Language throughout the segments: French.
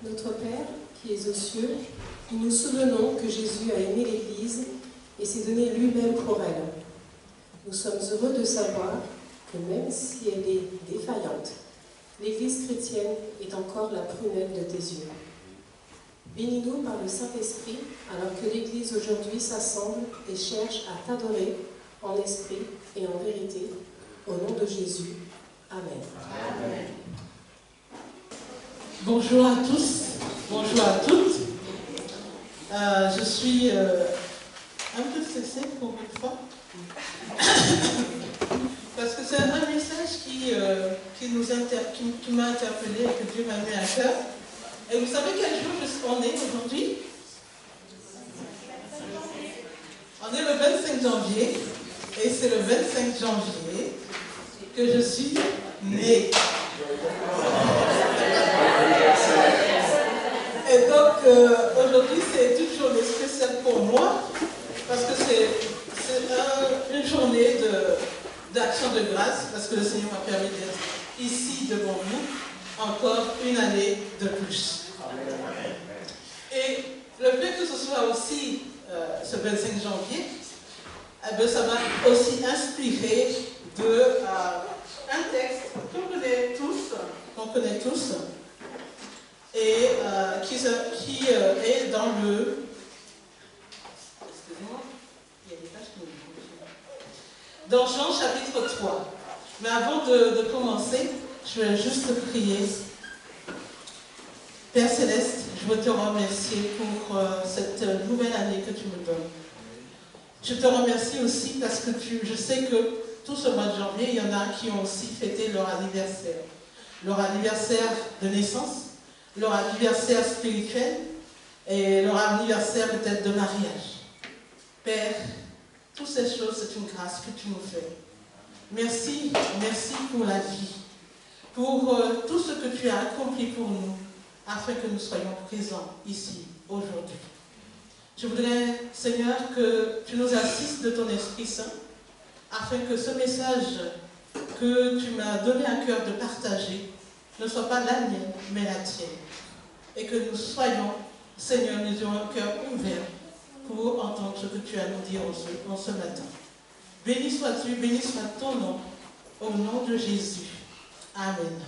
Notre Père, qui es aux cieux, nous nous souvenons que Jésus a aimé l'Église et s'est donné lui-même pour elle. Nous sommes heureux de savoir que même si elle est défaillante, l'Église chrétienne est encore la prunelle de tes yeux. Bénis-nous par le Saint-Esprit, alors que l'Église aujourd'hui s'assemble et cherche à t'adorer en esprit et en vérité, au nom de Jésus. Amen. Amen. Bonjour à tous, bonjour à toutes. Je suis un peu stressée pour une fois, parce que c'est un message qui m'a interpellée et que Dieu m'a mis à cœur. Et vous savez quel jour on est aujourd'hui? On est le 25 janvier, et c'est le 25 janvier que je suis née. Et donc, aujourd'hui, c'est une journée spéciale pour moi, parce que c'est une journée d'action de grâce, parce que le Seigneur m'a permis d'être ici devant vous, encore une année de plus. Et le fait que ce soit aussi ce 25 janvier, eh bien, ça m'a aussi inspiré un texte qu'on connaît tous, et qui est dans le... Excusez-moi, il y a des pages qui me... Dans Jean chapitre 3. Mais avant de commencer, je vais juste prier. Père Céleste, je veux te remercier pour cette nouvelle année que tu me donnes. Je te remercie aussi parce que je sais que tout ce mois de janvier, il y en a qui ont aussi fêté leur anniversaire de naissance, leur anniversaire spirituel et leur anniversaire peut-être de mariage. Père, toutes ces choses, c'est une grâce que tu nous fais. Merci pour la vie, pour tout ce que tu as accompli pour nous, afin que nous soyons présents ici, aujourd'hui. Je voudrais, Seigneur, que tu nous assistes de ton Esprit Saint, afin que ce message que tu m'as donné à cœur de partager ne soit pas la mienne, mais la tienne. Et que nous soyons, Seigneur, nous ayons un cœur ouvert pour entendre ce que tu as à nous dire en ce matin. Béni sois-tu, béni soit ton nom, au nom de Jésus. Amen.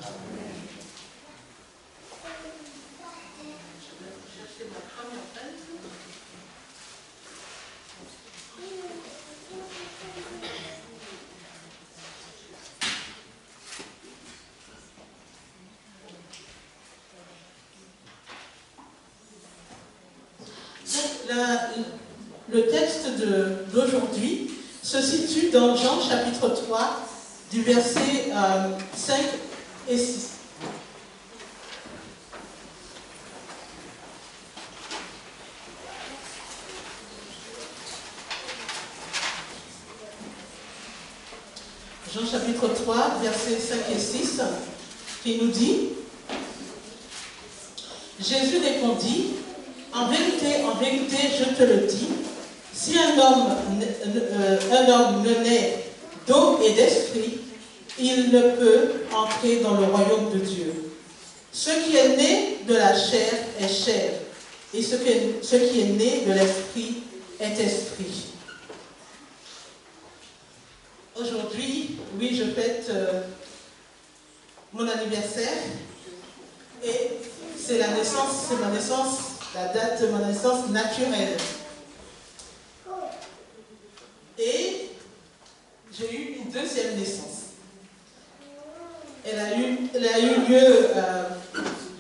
Le texte d'aujourd'hui se situe dans Jean chapitre 3, du verset 5 et 6. Jean chapitre 3, versets 5 et 6, qui nous dit: Jésus répondit, en vérité, je te le dis, si un homme ne naît d'eau et d'esprit, il ne peut entrer dans le royaume de Dieu. Ce qui est né de la chair est chair, et ce qui est né de l'esprit est esprit. Aujourd'hui, oui, je fête mon anniversaire, et c'est ma naissance, la date de ma naissance naturelle. Et j'ai eu une deuxième naissance. Elle a eu lieu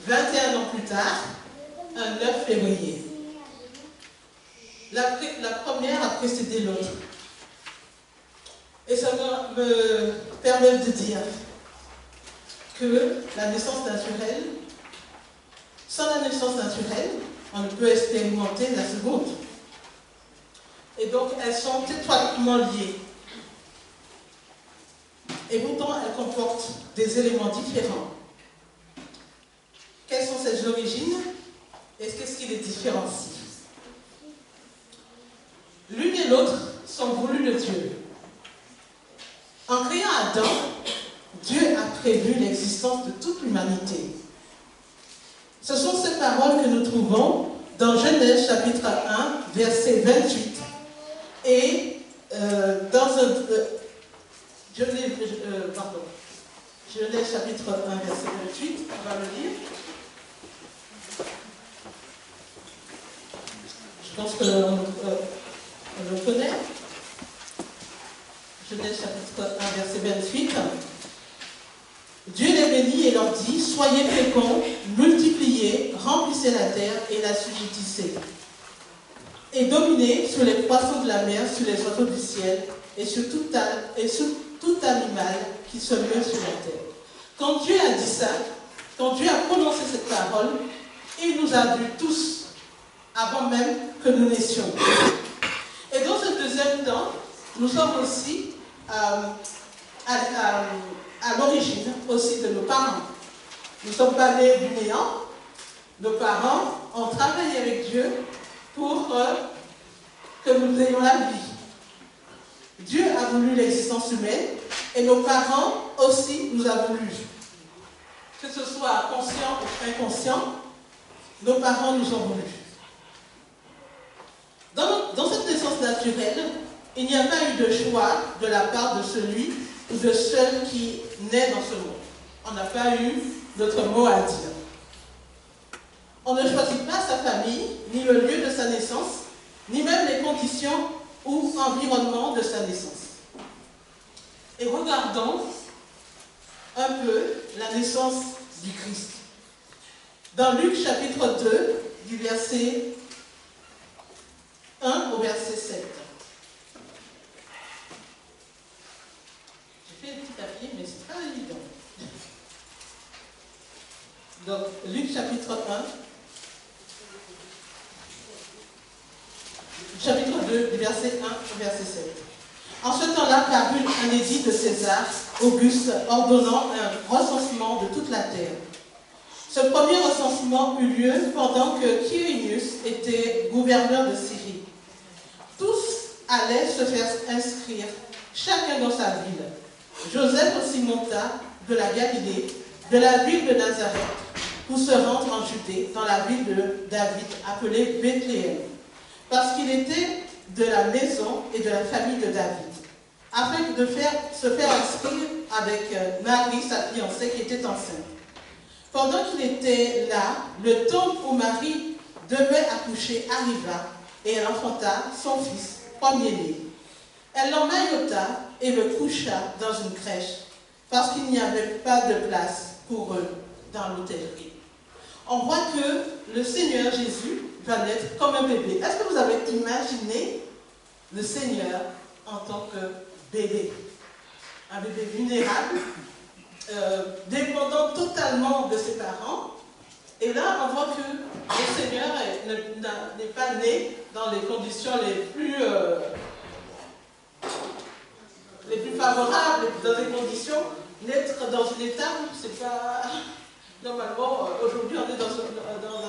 21 ans plus tard, un 9 février. La première a précédé l'autre. Et ça me permet de dire que la naissance naturelle, sans la naissance naturelle, on ne peut expérimenter la seconde. Et donc, elles sont étroitement liées. Et pourtant, elles comportent des éléments différents. Quelles sont ces origines et qu'est-ce qui les différencie? L'une et l'autre sont voulues de Dieu. En créant Adam, Dieu a prévu l'existence de toute l'humanité. Ce sont ces paroles que nous trouvons dans Genèse chapitre 1, verset 28. Et Genèse chapitre 1, verset 28, on va le lire. Je pense qu'on le connaît. Genèse chapitre 1, verset 28. Dieu les bénit et leur dit, soyez féconds, multipliez, remplissez la terre et la subjuguez. Et dominez sur les poissons de la mer, sur les oiseaux du ciel et sur tout animal qui se meut sur la terre. Quand Dieu a dit ça, quand Dieu a prononcé cette parole, il nous a vus tous, avant même que nous naissions. Et dans ce deuxième temps, nous sommes aussi à l'origine aussi de nos parents. Nous ne sommes pas nés du néant. Nos parents ont travaillé avec Dieu pour que nous ayons la vie. Dieu a voulu l'existence humaine et nos parents aussi nous ont voulu. Que ce soit conscient ou inconscient, nos parents nous ont voulu. Dans cette naissance naturelle, il n'y a pas eu de choix de la part de celui ou de celle qui naît dans ce monde. On n'a pas eu notre mot à dire. On ne choisit pas sa famille, ni le lieu de sa naissance, ni même les conditions ou environnement de sa naissance. Et regardons un peu la naissance du Christ. Dans Luc chapitre 2, du verset 1 au verset 7. J'ai fait un petit papier, mais c'est pas évident. Donc, Luc chapitre 1, chapitre 2, du verset 1 au verset 7. En ce temps-là parut un édit de César, Auguste, ordonnant un recensement de toute la terre. Ce premier recensement eut lieu pendant que Quirinius était gouverneur de Syrie. Tous allaient se faire inscrire, chacun dans sa ville. Joseph aussi monta de la Galilée, de la ville de Nazareth, pour se rendre en Judée, dans la ville de David, appelée Bethléem, parce qu'il était de la maison et de la famille de David, afin de se faire inscrire avec Marie, sa fiancée, qui était enceinte. Pendant qu'il était là, le temps où Marie devait accoucher arriva, et elle enfanta son fils, premier-né. Elle l'emmaillota et le coucha dans une crèche, parce qu'il n'y avait pas de place pour eux dans l'hôtellerie. On voit que le Seigneur Jésus va naître comme un bébé. Est-ce que vous avez imaginé le Seigneur en tant que bébé? Un bébé vulnérable, dépendant totalement de ses parents. Et là, on voit que le Seigneur n'est pas né dans les conditions les plus favorables, dans des conditions, naître dans une étable, c'est pas... Normalement, aujourd'hui, on est dans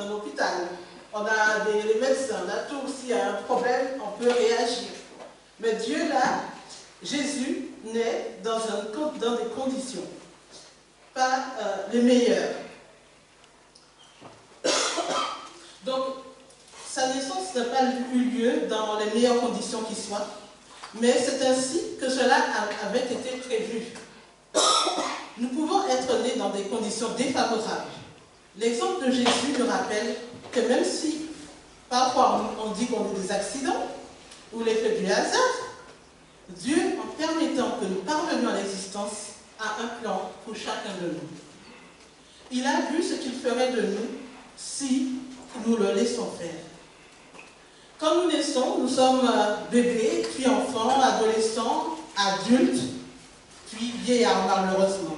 un hôpital. On a les médecins, on a tout. S'il y a un problème, on peut réagir. Mais Dieu, là, Jésus naît dans des conditions pas les meilleures. Donc, sa naissance n'a pas eu lieu dans les meilleures conditions qui soient, mais c'est ainsi que cela avait été prévu. Nous pouvons être nés dans des conditions défavorables. L'exemple de Jésus nous rappelle que même si parfois on dit qu'on est des accidents ou l'effet du hasard, Dieu, en permettant que nous parvenions à l'existence, a un plan pour chacun de nous. Il a vu ce qu'il ferait de nous si nous le laissons faire. Quand nous naissons, nous sommes bébés, puis enfants, adolescents, adultes, puis vieillards malheureusement.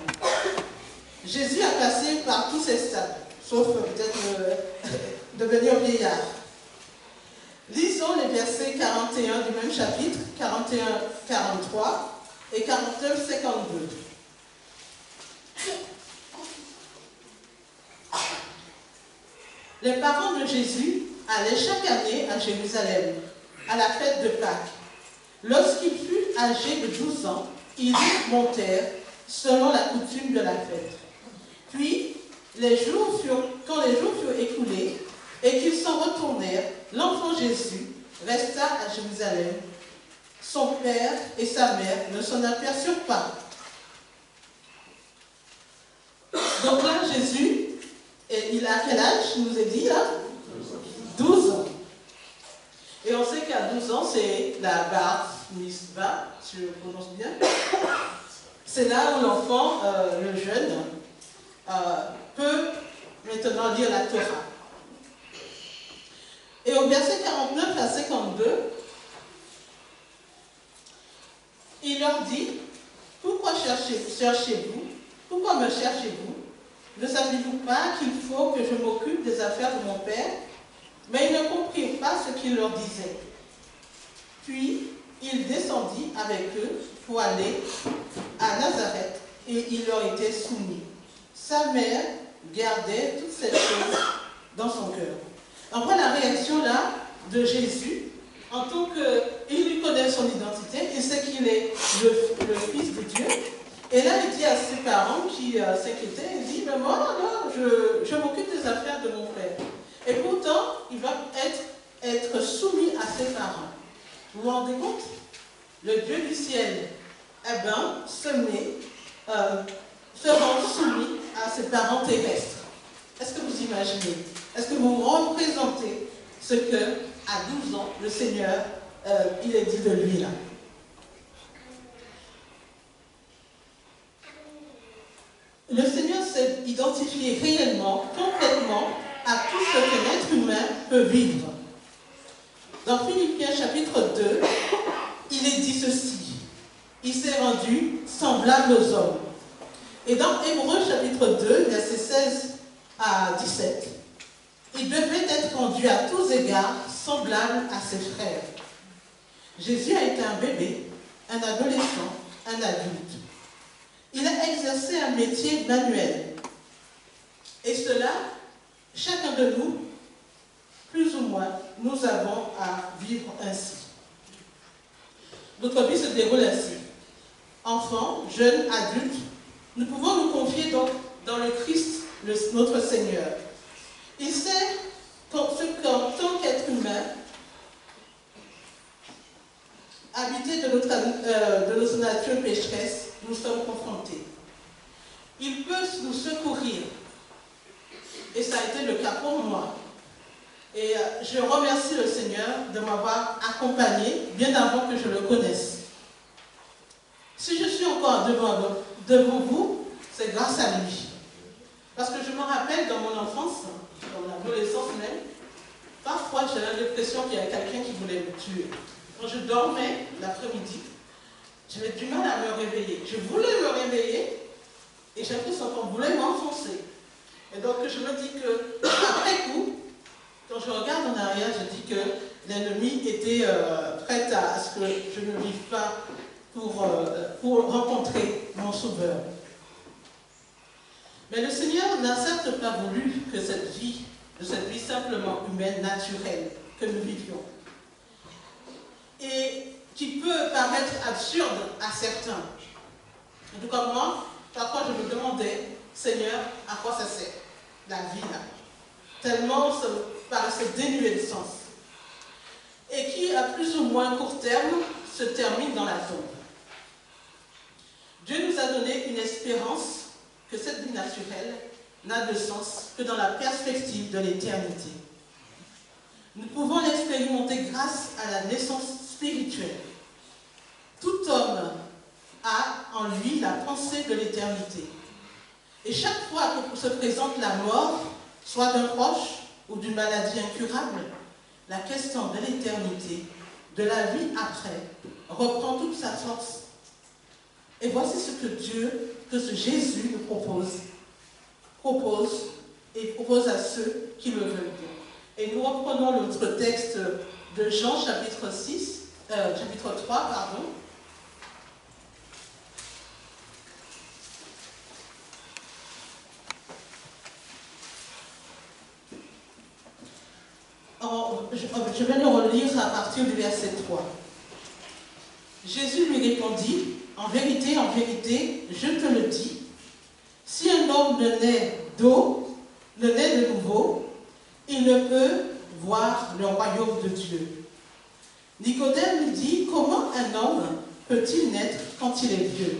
Jésus a passé par tous ces stades, sauf peut-être devenir vieillard. Lisons les versets 41 du même chapitre, 41-43 et 49-52. Les parents de Jésus allaient chaque année à Jérusalem, à la fête de Pâques. Lorsqu'il fut âgé de 12 ans, ils montèrent selon la coutume de la fête. Puis, quand les jours furent écoulés et qu'ils s'en retournèrent, l'enfant Jésus resta à Jérusalem. Son père et sa mère ne s'en aperçurent pas. Donc là, Jésus, il a quel âge? Il nous est dit là 12 ans. Et on sait qu'à 12 ans, c'est la bar mitzvah, si je prononce bien. C'est là où l'enfant, le jeune, peut maintenant lire la Torah. Et au verset 49 à 52, il leur dit, pourquoi cherchez-vous? Pourquoi me cherchez-vous? Ne savez-vous pas qu'il faut que je m'occupe des affaires de mon père? Mais ils ne comprirent pas ce qu'il leur disait. Puis, il descendit avec eux pour aller à Nazareth et il leur était soumis. Sa mère gardait toutes ces choses dans son cœur. On voit la réaction là de Jésus en tant qu'il lui connaît son identité, il sait qu'il est le Fils de Dieu. Et là, il dit à ses parents qui s'inquiétaient, il dit, mais moi, là, je m'occupe des affaires de mon père. Et pourtant, il va être soumis à ses parents. Vous vous rendez compte? Le Dieu du ciel, se rend soumis à ses parents terrestres. Est-ce que vous imaginez? Est-ce que vous représentez ce que, à 12 ans, le Seigneur, il est dit de lui là? Le Seigneur s'est identifié réellement, complètement, à tout ce que l'être humain peut vivre. Dans Philippiens chapitre 2, il est dit ceci. Il s'est rendu semblable aux hommes. Et dans Hébreux chapitre 2, versets 16 à 17, il devait être rendu à tous égards semblable à ses frères. Jésus a été un bébé, un adolescent, un adulte. Il a exercé un métier manuel. Et cela, chacun de nous, plus ou moins, nous avons à vivre ainsi. Notre vie se déroule ainsi. Enfants, jeunes, adultes, nous pouvons nous confier donc dans le Christ, notre Seigneur. Il sait qu'en tant qu'être humain, habité de notre nature pécheresse, nous sommes confrontés. Il peut nous secourir. Et ça a été le cas pour moi. Et je remercie le Seigneur de m'avoir accompagné bien avant que je le connaisse. Si je suis encore devant vous, c'est grâce à lui. Parce que je me rappelle dans mon enfance, dans l'adolescence même, parfois j'avais l'impression qu'il y avait quelqu'un qui voulait me tuer. Quand je dormais l'après-midi, j'avais du mal à me réveiller. Je voulais me réveiller et j'ai l'impression qu'on voulait m'enfoncer. Et donc je me dis que, après coup, quand je regarde en arrière, je dis que l'ennemi était prêt à ce que je ne vive pas pour rencontrer mon Sauveur. Mais le Seigneur n'a certes pas voulu que cette vie simplement humaine, naturelle, que nous vivions, et qui peut paraître absurde à certains. En tout cas, moi, parfois je me demandais, Seigneur, à quoi ça sert, la vie là? Tellement ça me paraissait dénué de sens. Et qui, à plus ou moins court terme, se termine dans la tombe. Dieu nous a donné une espérance que cette vie naturelle n'a de sens que dans la perspective de l'éternité. Nous pouvons l'expérimenter grâce à la naissance spirituelle. Tout homme a en lui la pensée de l'éternité. Et chaque fois que se présente la mort, soit d'un proche ou d'une maladie incurable, la question de l'éternité, de la vie après, reprend toute sa force. Et voici ce que ce Jésus nous propose à ceux qui le veulent bien. Et nous reprenons notre texte de Jean chapitre 3, pardon. Je vais le relire à partir du verset 3. Jésus lui répondit, en vérité, je te le dis, si un homme ne naît d'eau ne naît de nouveau, il ne peut voir le royaume de Dieu. Nicodème lui dit, comment un homme peut-il naître quand il est vieux?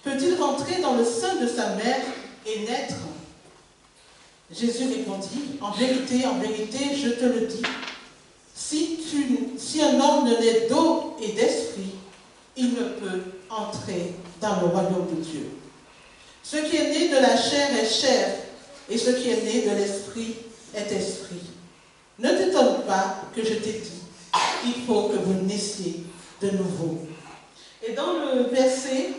Peut-il rentrer dans le sein de sa mère et naître? Jésus répondit, en vérité, je te le dis, si un homme ne naît d'eau et d'esprit, il ne peut entrer dans le royaume de Dieu. Ce qui est né de la chair est chair, et ce qui est né de l'esprit est esprit. Ne t'étonne pas que je t'ai dit, il faut que vous naissiez de nouveau. Et dans le verset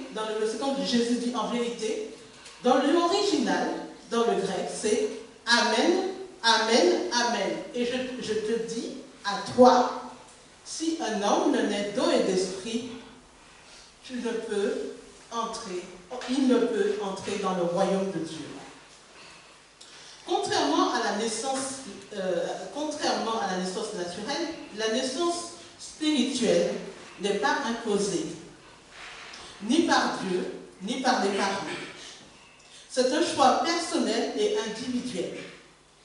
quand Jésus dit en vérité, dans l'original, dans le grec, c'est Amen, Amen, Amen. Et je te dis à toi, si un homme ne naît d'eau et d'esprit, il ne peut entrer dans le royaume de Dieu. Contrairement à la naissance naturelle, la naissance spirituelle n'est pas imposée, ni par Dieu, ni par les parents. C'est un choix personnel et individuel.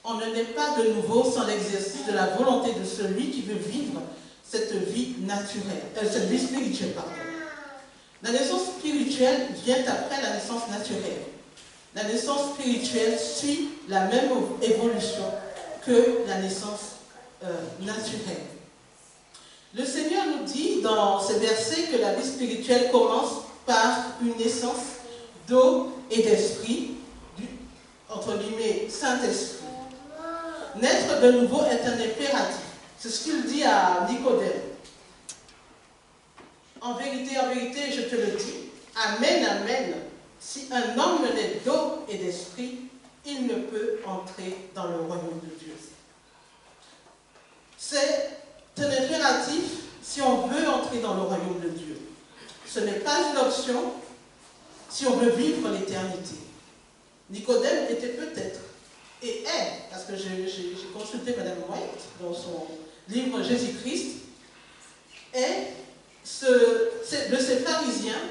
On ne naît pas de nouveau sans l'exercice de la volonté de celui qui veut vivre cette vie spirituelle. La naissance spirituelle vient après la naissance naturelle. La naissance spirituelle suit la même évolution que la naissance naturelle. Le Seigneur nous dit dans ces versets que la vie spirituelle commence par une naissance d'eau et d'esprit, entre guillemets, Saint-Esprit. Naître de nouveau est un impératif. C'est ce qu'il dit à Nicodème. En vérité, je te le dis, Amen, Amen. Si un homme ne naît d'eau et d'esprit, il ne peut entrer dans le royaume de Dieu. C'est un impératif si on veut entrer dans le royaume de Dieu. Ce n'est pas une option si on veut vivre l'éternité. Nicodème était peut-être, et est, parce que j'ai consulté Mme White dans son livre Jésus-Christ, est de ces pharisiens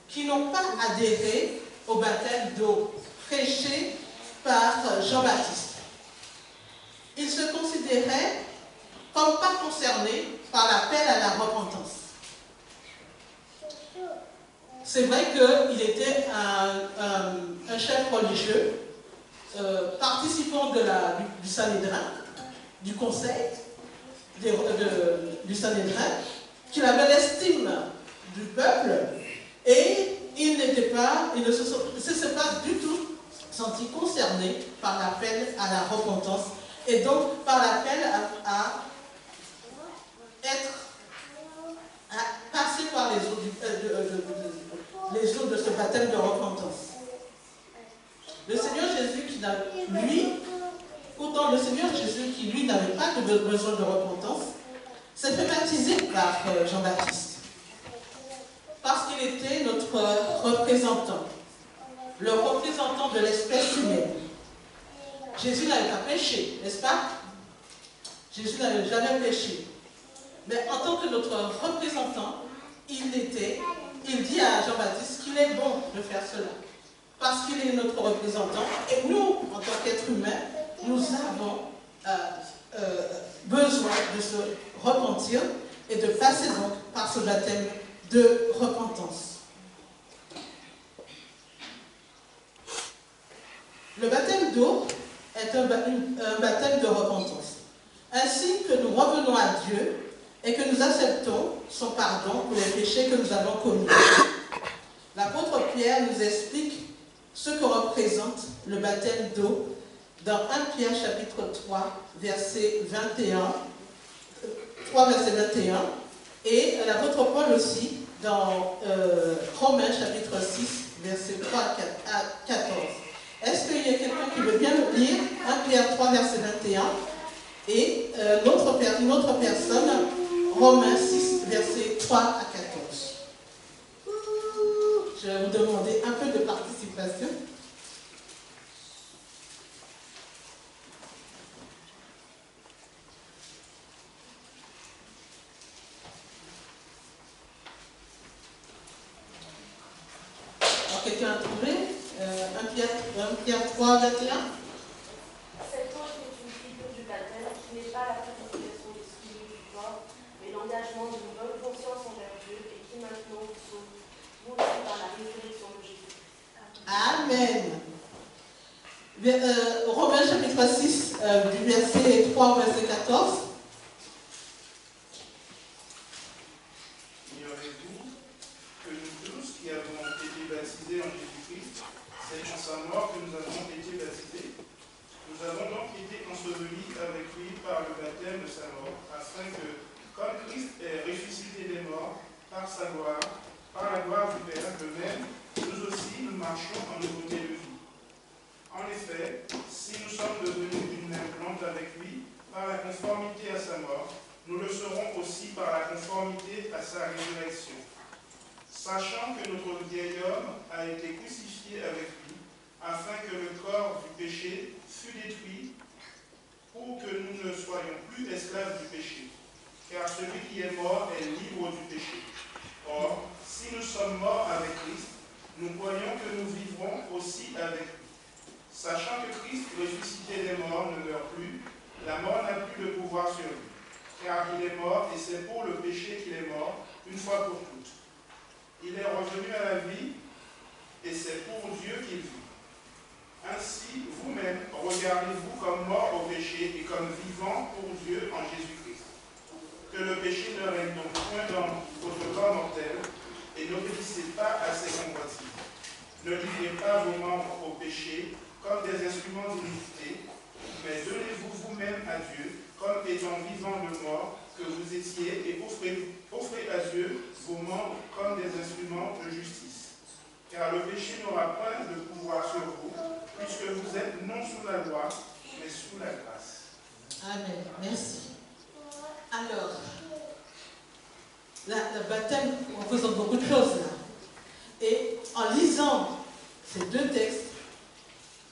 qui n'ont pas adhéré au baptême d'eau prêché par Jean-Baptiste. Ils se considéraient comme pas concernés par l'appel à la repentance. C'est vrai qu'il était un chef religieux, participant du Sanhédrin, du conseil du Sanhédrin, qu'il avait l'estime du peuple, et il ne se s'est pas du tout senti concerné par l'appel à la repentance, et donc par l'appel à passer par les eaux de ce baptême de repentance. Le Seigneur Jésus qui lui n'avait pas besoin de repentance, s'est fait baptiser par Jean-Baptiste. Parce qu'il était notre représentant, le représentant de l'espèce humaine. Jésus n'avait pas péché, n'est-ce pas? Jésus n'avait jamais péché. Mais en tant que notre représentant, il dit à Jean-Baptiste qu'il est bon de faire cela. Parce qu'il est notre représentant. Et nous, en tant qu'êtres humains, nous avons besoin de se repentir et de passer donc par ce baptême de repentance. Le baptême d'eau est un baptême de repentance. Ainsi que nous revenons à Dieu et que nous acceptons son pardon pour les péchés que nous avons commis. L'apôtre Pierre nous explique ce que représente le baptême d'eau dans 1 Pierre chapitre 3, verset 21, et l'apôtre Paul aussi dans Romains chapitre 6, verset 3 à 14. Est-ce qu'il y a quelqu'un qui veut bien lire 1 Pierre 3, verset 21 et une autre personne, Romains 6, verset 3 à 14. Je vais vous demander un peu de participation. Alors, quelqu'un a trouvé 1 Pierre 3, 21 ? pas la purification de l'esprit et du corps, mais l'engagement d'une bonne conscience envers Dieu et qui maintenant vous sauve, vous aussi par la résurrection de Jésus. Amen. Romains chapitre 6, du verset 3 au verset 14. Ignorez-vous que nous tous qui avons été baptisés en Jésus-Christ, c'est en sa mort que nous avons été baptisés. Nous avons donc été ensevelis avec lui par le baptême de sa mort, afin que, comme Christ est ressuscité des morts par sa gloire, par la gloire du Père, de même, nous aussi nous marchons en nouveauté de vie. En effet, si nous sommes devenus d'une même plante avec lui, par la conformité à sa mort, nous le serons aussi par la conformité à sa résurrection. Sachant que notre vieil homme a été crucifié avec lui, afin que le corps du péché fût détruit, pour que nous ne soyons plus esclaves du péché. Car celui qui est mort est libre du péché. Or, si nous sommes morts avec Christ, nous croyons que nous vivrons aussi avec lui. Sachant que Christ, ressuscité des morts, ne meurt plus, la mort n'a plus de pouvoir sur lui. Car il est mort, et c'est pour le péché qu'il est mort, une fois pour toutes. Il est revenu à la vie, et c'est pour Dieu qu'il vit. Ainsi, vous-même, regardez-vous comme morts au péché et comme vivants pour Dieu en Jésus-Christ. Que le péché ne règne donc point dans votre corps mortel, et n'obéissez pas à ses convoitises. Ne livrez pas vos membres au péché comme des instruments d'iniquité, mais donnez-vous vous-même à Dieu comme étant vivants de mort que vous étiez, et offrez à Dieu vos membres comme des instruments de justice. Car le péché n'aura pas de pouvoir sur vous, puisque vous êtes non sous la loi, mais sous la grâce. Amen. Merci. Alors, le baptême représente beaucoup de choses là. Et en lisant ces deux textes,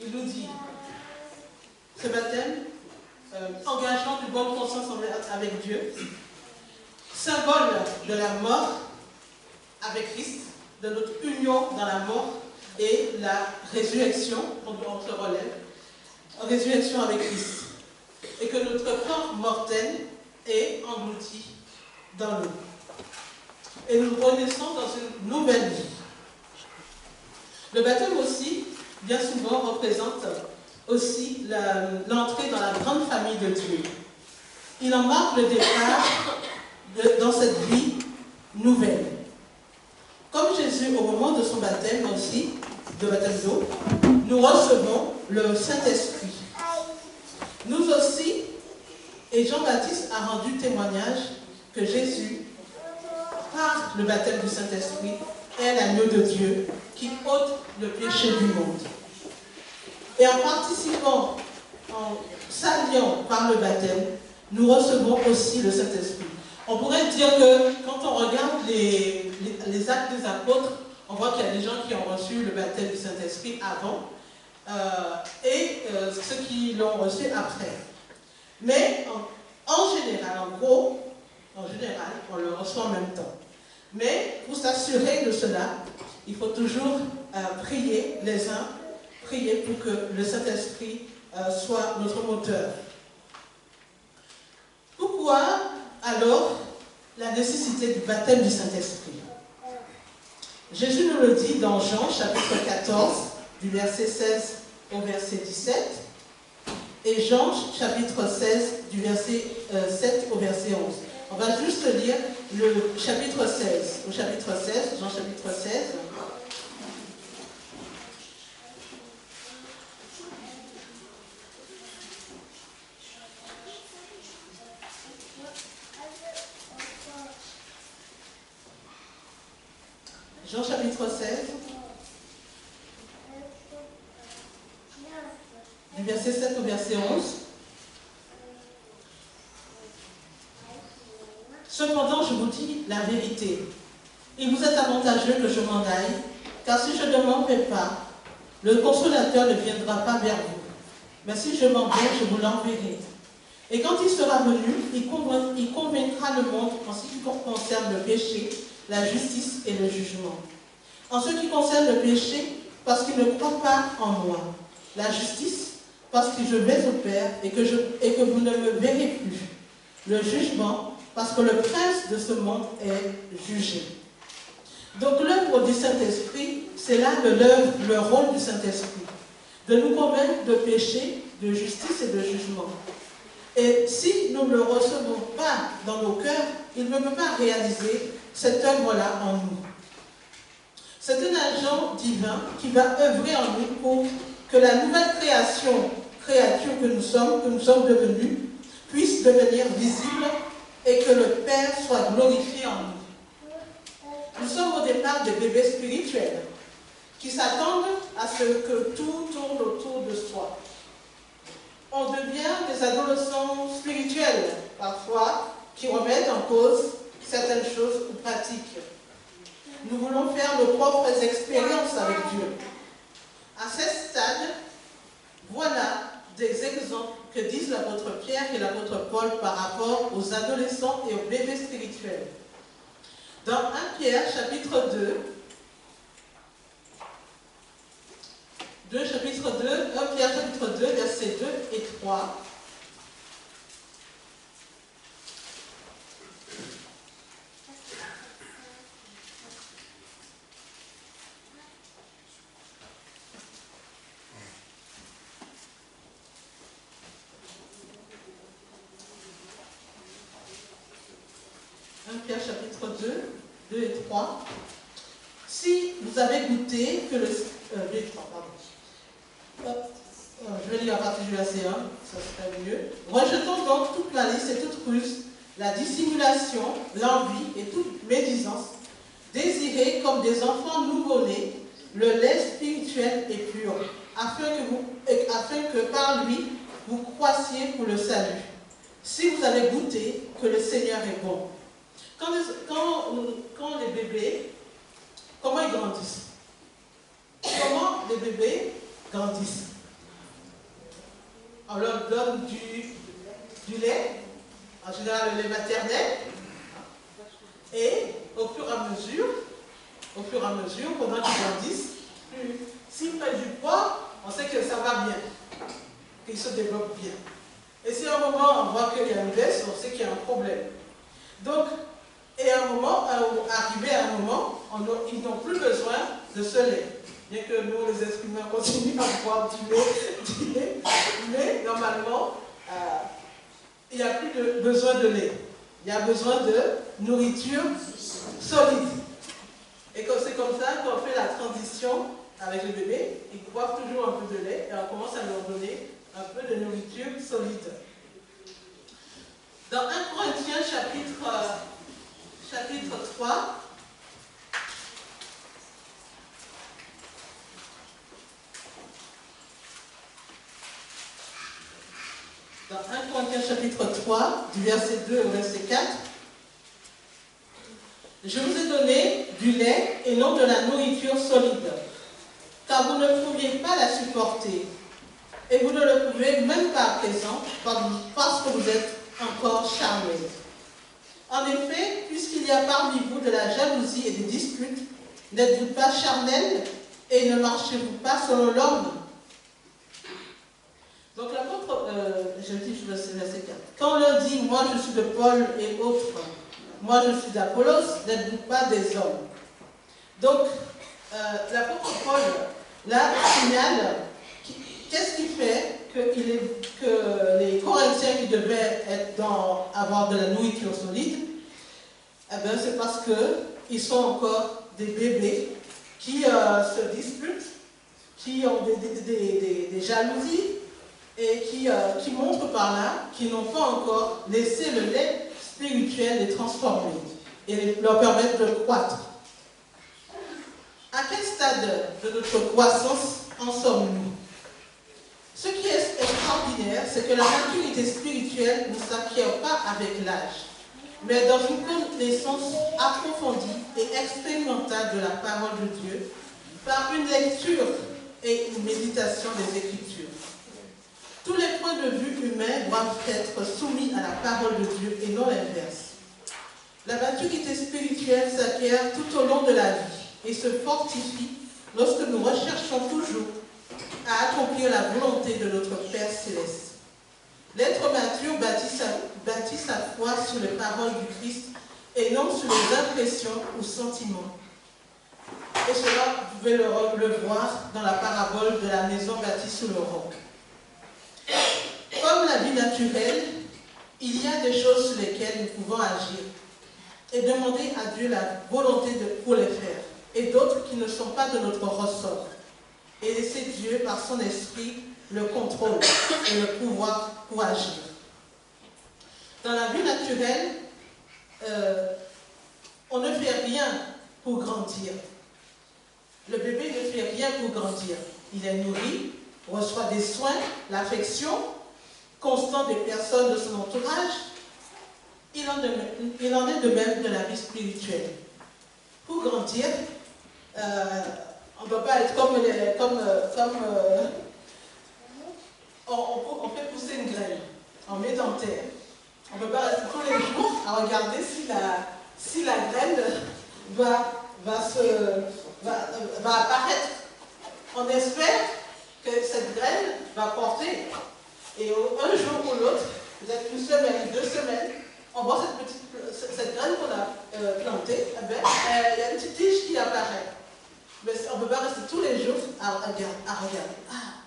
il nous dit, ce baptême, engagement d'une bonne conscience avec Dieu, symbole de la mort avec Christ, de notre union dans la mort et la résurrection, on se relève, résurrection avec Christ. Et que notre corps mortel est englouti dans l'eau. Et nous renaissons dans une nouvelle vie. Le baptême aussi, bien souvent, représente aussi l'entrée dans la grande famille de Dieu. Il en marque le départ dans cette vie nouvelle. Comme Jésus, au moment de son baptême aussi, de baptême d'eau, nous recevons le Saint-Esprit. Nous aussi, et Jean-Baptiste a rendu témoignage que Jésus, par le baptême du Saint-Esprit, est l'agneau de Dieu qui ôte le péché du monde. Et en participant, en s'alliant par le baptême, nous recevons aussi le Saint-Esprit. On pourrait dire que quand on regarde les actes des apôtres, on voit qu'il y a des gens qui ont reçu le baptême du Saint-Esprit avant et ceux qui l'ont reçu après. Mais en général, on le reçoit en même temps. Mais pour s'assurer de cela, il faut toujours prier les uns, prier pour que le Saint-Esprit soit notre moteur. Pourquoi alors la nécessité du baptême du Saint-Esprit? Jésus nous le dit dans Jean chapitre 14, du verset 16 au verset 17, et Jean chapitre 16, du verset 7 au verset 11. On va juste lire le chapitre 16. Au chapitre 16, Jean chapitre 16. Jean chapitre 16, du verset 7 au verset 11. Cependant, je vous dis la vérité. Il vous est avantageux que je m'en aille, car si je ne m'en vais pas, le consolateur ne viendra pas vers vous. Mais si je m'en vais, je vous l'enverrai. Et quand il sera venu, il convaincra le monde en ce qui concerne le péché, la justice et le jugement. En ce qui concerne le péché, parce qu'il ne croit pas en moi. La justice, parce que je vais au Père et que vous ne me verrez plus. le jugement, parce que le prince de ce monde est jugé. Donc l'œuvre du Saint-Esprit, c'est là le rôle du Saint-Esprit, de nous convaincre de péché, de justice et de jugement. Et si nous ne le recevons pas dans nos cœurs, il ne peut pas réaliser cette œuvre-là en nous. C'est un agent divin qui va œuvrer en nous pour que la nouvelle créature que nous sommes devenus, puisse devenir visible et que le Père soit glorifié en nous. Nous sommes au départ des bébés spirituels qui s'attendent à ce que tout tourne autour de soi. On devient des adolescents spirituels, parfois, qui remettent en cause certaines choses ou pratiques. Nous voulons faire nos propres expériences avec Dieu. À ce stade, voilà des exemples que disent l'apôtre Pierre et l'apôtre Paul par rapport aux adolescents et aux bébés spirituels. Dans 1 Pierre, chapitre 1 Pierre, chapitre 2, versets 2 et 3. Pierre chapitre 2 et 3. Si vous avez goûté que le... je vais lire à partir du verset 1, ça serait mieux. Rejetons donc toute malice et toute ruse, la dissimulation, l'envie et toute médisance. Désirez comme des enfants nouveau-nés le lait spirituel et pur, afin que par lui vous croissiez pour le salut. Si vous avez goûté que le Seigneur est bon. Quand les bébés, comment ils grandissent? Comment les bébés grandissent? On leur donne du lait, en général le lait maternel, et au fur et à mesure, pendant qu'ils grandissent, s'ils prennent du poids, on sait que ça va bien, qu'ils se développent bien. Et si à un moment on voit qu'il y a une baisse, on sait qu'il y a un problème. Donc, et à un moment, arrivé à un moment, ils n'ont plus besoin de ce lait. Bien que nous, les êtres humains, continuons à boire du lait, mais normalement, il n'y a plus besoin de lait. Il y a besoin de nourriture solide. Et c'est comme ça qu'on fait la transition avec les bébés. Ils boivent toujours un peu de lait et on commence à leur donner un peu de nourriture solide. Dans 1 Corinthiens chapitre 3, dans 1 Corinthiens chapitre 3, du verset 2 au verset 4, je vous ai donné du lait et non de la nourriture solide, car vous ne pouviez pas la supporter, et vous ne le pouvez même pas à présent, parce que vous êtes encore charnés. En effet, puisqu'il y a parmi vous de la jalousie et des disputes, n'êtes-vous pas charnels et ne marchez-vous pas selon l'homme? Donc l'apôtre, je dis verset 4. Quand l'un dit, moi je suis de Paul et autres, moi je suis d'Apollos, n'êtes-vous pas des hommes? Donc l'apôtre Paul, là, signale, qu'est-ce qui fait que les Corinthiens qui devaient avoir de la nourriture solide, eh bien c'est parce qu'ils sont encore des bébés qui se disputent, qui ont des jalousies et qui montrent par là qu'ils n'ont pas encore laissé le lait spirituel les transformer et leur permettre de croître. À quel stade de notre croissance en sommes-nous? Ce qui est extraordinaire, c'est que la maturité spirituelle ne s'acquiert pas avec l'âge, mais dans une connaissance approfondie et expérimentale de la parole de Dieu, par une lecture et une méditation des Écritures. Tous les points de vue humains doivent être soumis à la parole de Dieu et non l'inverse. La maturité spirituelle s'acquiert tout au long de la vie et se fortifie lorsque nous recherchons toujours à accomplir la volonté de notre Père Céleste. L'être mature bâtit bâtit sa foi sur les paroles du Christ et non sur les impressions ou sentiments. Et cela, vous pouvez le voir dans la parabole de la maison bâtie sur le roc. Comme la vie naturelle, il y a des choses sur lesquelles nous pouvons agir et demander à Dieu la volonté pour les faire, et d'autres qui ne sont pas de notre ressort, et laisser Dieu, par son esprit, le contrôle et le pouvoir pour agir. Dans la vie naturelle, on ne fait rien pour grandir. Le bébé ne fait rien pour grandir. Il est nourri, reçoit des soins, l'affection constante des personnes de son entourage. Il en est de même de la vie spirituelle. Pour grandir, on ne peut pas être on fait pousser une graine, on met en terre. On ne peut pas rester tous les jours à regarder si la graine va apparaître. On espère que cette graine va porter. Et un jour ou l'autre, peut-être une semaine, 2 semaines, on voit cette graine qu'on a plantée, il y a une petite tige qui apparaît. Mais on ne peut pas rester tous les jours à regarder. Ah,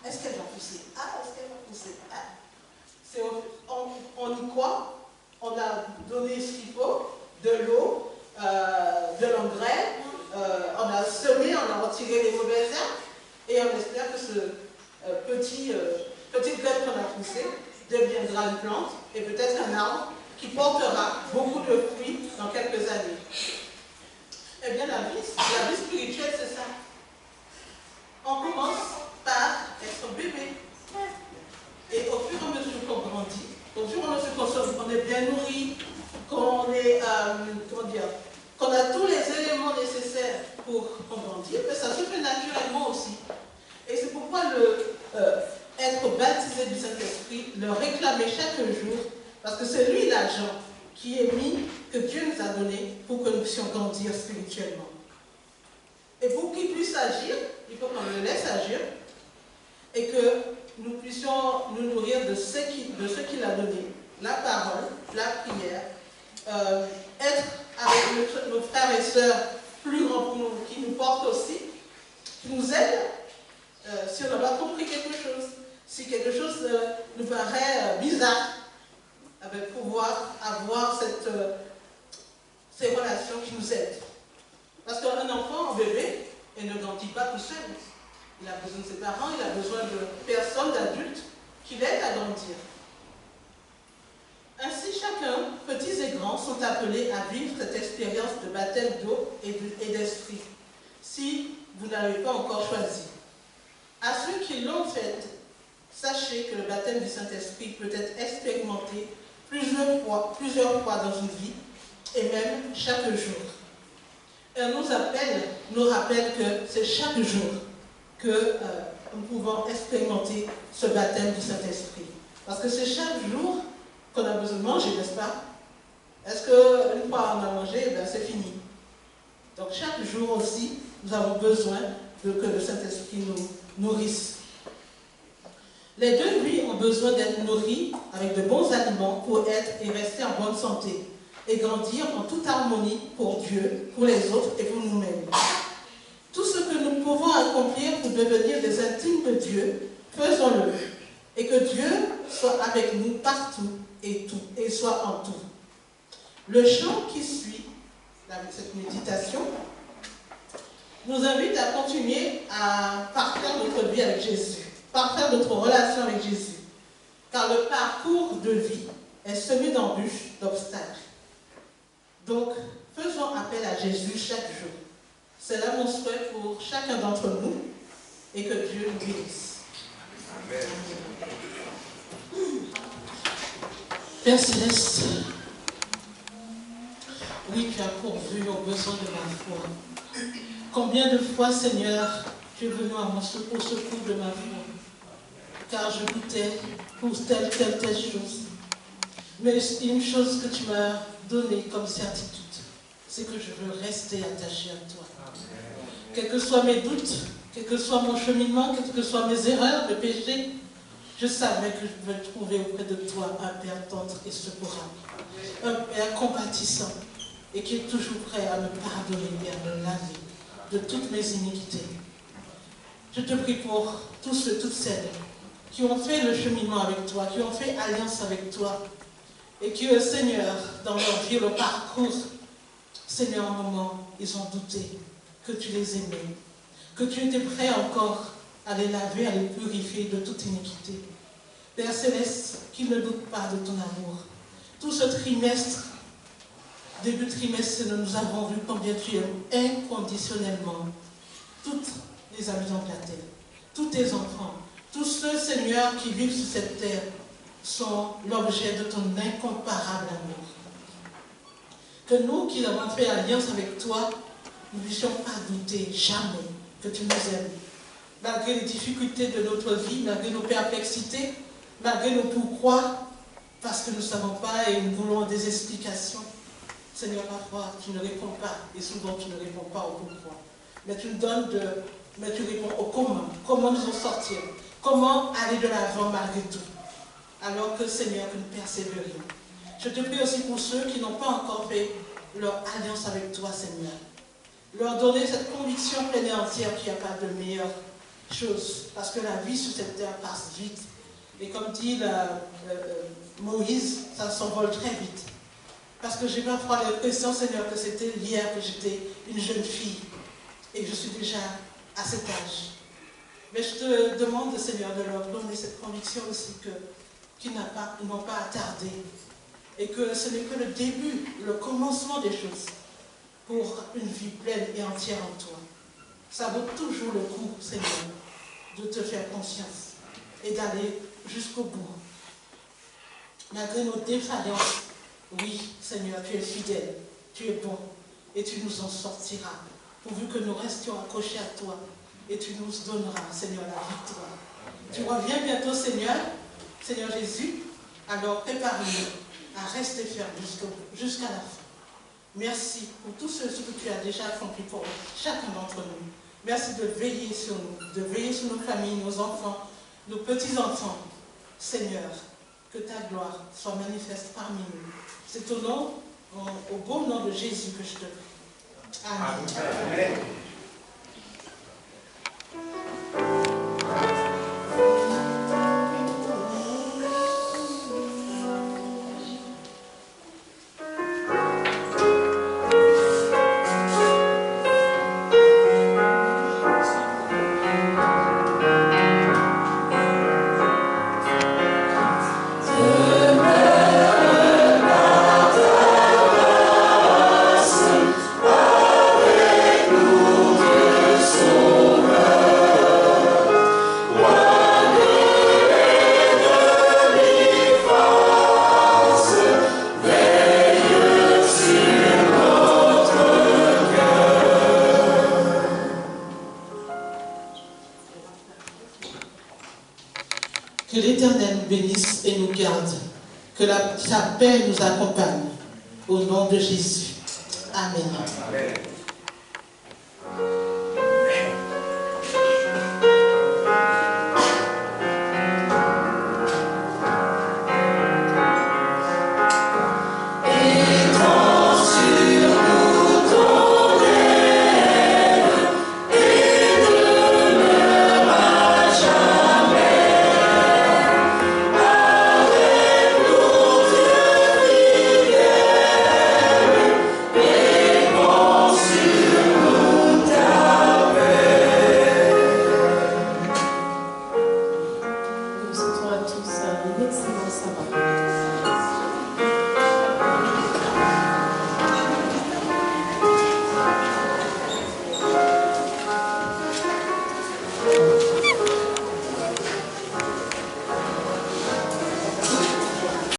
est-ce qu'elle va pousser? Ah, est-ce qu'elle va pousser? On y croit, on a donné ce qu'il faut, de l'eau, de l'engrais, on a semé, on a retiré les mauvaises herbes, et on espère que ce petite graine qu'on a poussée deviendra une plante, et peut-être un arbre qui portera beaucoup de fruits dans quelques années. Eh bien, la vie spirituelle, c'est ça. On commence par être bébé. Et au fur et à mesure qu'on grandit, au fur et à mesure qu'on est bien nourri, qu'on a tous les éléments nécessaires pour grandir, mais ça se fait naturellement aussi. Et c'est pourquoi être baptisé du Saint-Esprit, le réclamer chaque jour, parce que c'est lui l'agent qui est mis, que Dieu nous a donné pour que nous puissions grandir spirituellement. Et pour qu'il puisse agir, il faut qu'on le laisse agir et que nous puissions nous nourrir de ce qu'il a donné, la parole, la prière, être avec nos frères et sœurs plus grands pour nous, qui nous portent aussi, qui nous aident si on n'a pas compris quelque chose, si quelque chose nous paraît bizarre, avec pouvoir avoir ces relations qui nous aident. Parce qu'un enfant, un bébé, il ne grandit pas tout seul. Il a besoin de ses parents, il a besoin de personnes, d'adultes, qui l'aident à grandir. Ainsi, chacun, petits et grands, sont appelés à vivre cette expérience de baptême d'eau et d'esprit, si vous n'avez pas encore choisi. À ceux qui l'ont fait, sachez que le baptême du Saint-Esprit peut être expérimenté plusieurs fois dans une vie, et même chaque jour. Elle nous rappelle que c'est chaque jour que nous pouvons expérimenter ce baptême du Saint-Esprit. Parce que c'est chaque jour qu'on a besoin de manger, n'est-ce pas? Est-ce qu'une fois on a mangé, c'est fini? Donc chaque jour aussi, nous avons besoin que le Saint-Esprit nous nourrisse. Les deux vies ont besoin d'être nourries avec de bons aliments pour être et rester en bonne santé et grandir en toute harmonie pour Dieu, pour les autres et pour nous-mêmes. Tout ce que nous pouvons accomplir pour devenir des intimes de Dieu, faisons-le. Et que Dieu soit avec nous partout et soit en tout. Le chant qui suit cette méditation nous invite à continuer à parfaire notre vie avec Jésus, parfaire notre relation avec Jésus. Car le parcours de vie est semé d'embûches, d'obstacles. Donc, faisons appel à Jésus chaque jour. C'est là mon souhait pour chacun d'entre nous et que Dieu nous bénisse. Amen. Père Céleste, oui, tu as pourvu aux besoins de ma foi. Combien de fois, Seigneur, tu es venu au secours de ma foi, car je doutais pour telle chose. Mais une chose que tu m'as donnée comme certitude, c'est que je veux rester attaché à toi. Quels que soient mes doutes, quel que soit mon cheminement, quelles que soient mes erreurs, mes péchés, Je savais que je pouvais trouver auprès de toi un Père tendre et secourable, un Père compatissant et qui est toujours prêt à me pardonner et à me laver de toutes mes iniquités. Je te prie pour tous ceux, toutes celles qui ont fait le cheminement avec toi, qui ont fait alliance avec toi, et qui, Seigneur, dans leur vie, le parcours, Seigneur, un moment, ils ont douté que tu les aimais, que tu étais prêt encore à les laver, à les purifier de toute iniquité. Père Céleste, qu'ils ne doutent pas de ton amour. Tout ce trimestre, début trimestre, nous avons vu combien tu aimes inconditionnellement toutes les habitants de la terre, tous tes enfants, tous ceux, Seigneur, qui vivent sur cette terre sont l'objet de ton incomparable amour. Que nous qui avons fait alliance avec toi, nous ne puissions pas douter jamais que tu nous aimes. Malgré les difficultés de notre vie, malgré nos perplexités, malgré nos pourquoi, parce que nous ne savons pas et nous voulons des explications. Seigneur, parfois, tu ne réponds pas, et souvent tu ne réponds pas au pourquoi. Mais tu nous donnes mais tu réponds au comment nous en sortir, comment aller de l'avant malgré tout. Alors que, Seigneur, que nous persévérions. Je te prie aussi pour ceux qui n'ont pas encore fait leur alliance avec toi, Seigneur. Leur donner cette conviction pleine et entière qu'il n'y a pas de meilleure chose, parce que la vie sur cette terre passe vite. Et comme dit Moïse, ça s'envole très vite. Parce que j'ai parfois l'impression, Seigneur, que c'était hier que j'étais une jeune fille et que je suis déjà à cet âge. Mais je te demande, Seigneur, de leur donner cette conviction aussi qu'ils n'ont pas à tarder et que ce n'est que le début, le commencement des choses pour une vie pleine et entière en toi. Ça vaut toujours le coup, Seigneur, de te faire confiance et d'aller jusqu'au bout. Malgré nos défaillances, oui, Seigneur, tu es fidèle, tu es bon et tu nous en sortiras, pourvu que nous restions accrochés à toi et tu nous donneras, Seigneur, la victoire. Tu reviens bientôt, Seigneur Jésus, alors prépare-nous à rester fermes jusqu'à la fin. Merci pour tout ce que tu as déjà accompli pour chacun d'entre nous. Merci de veiller sur nous, de veiller sur nos familles, nos enfants, nos petits-enfants. Seigneur, que ta gloire soit manifeste parmi nous. C'est au beau nom de Jésus que je te prie. Amen. Amen. Que l'Éternel nous bénisse et nous garde. Que sa paix nous accompagne. Au nom de Jésus. Amen. Amen.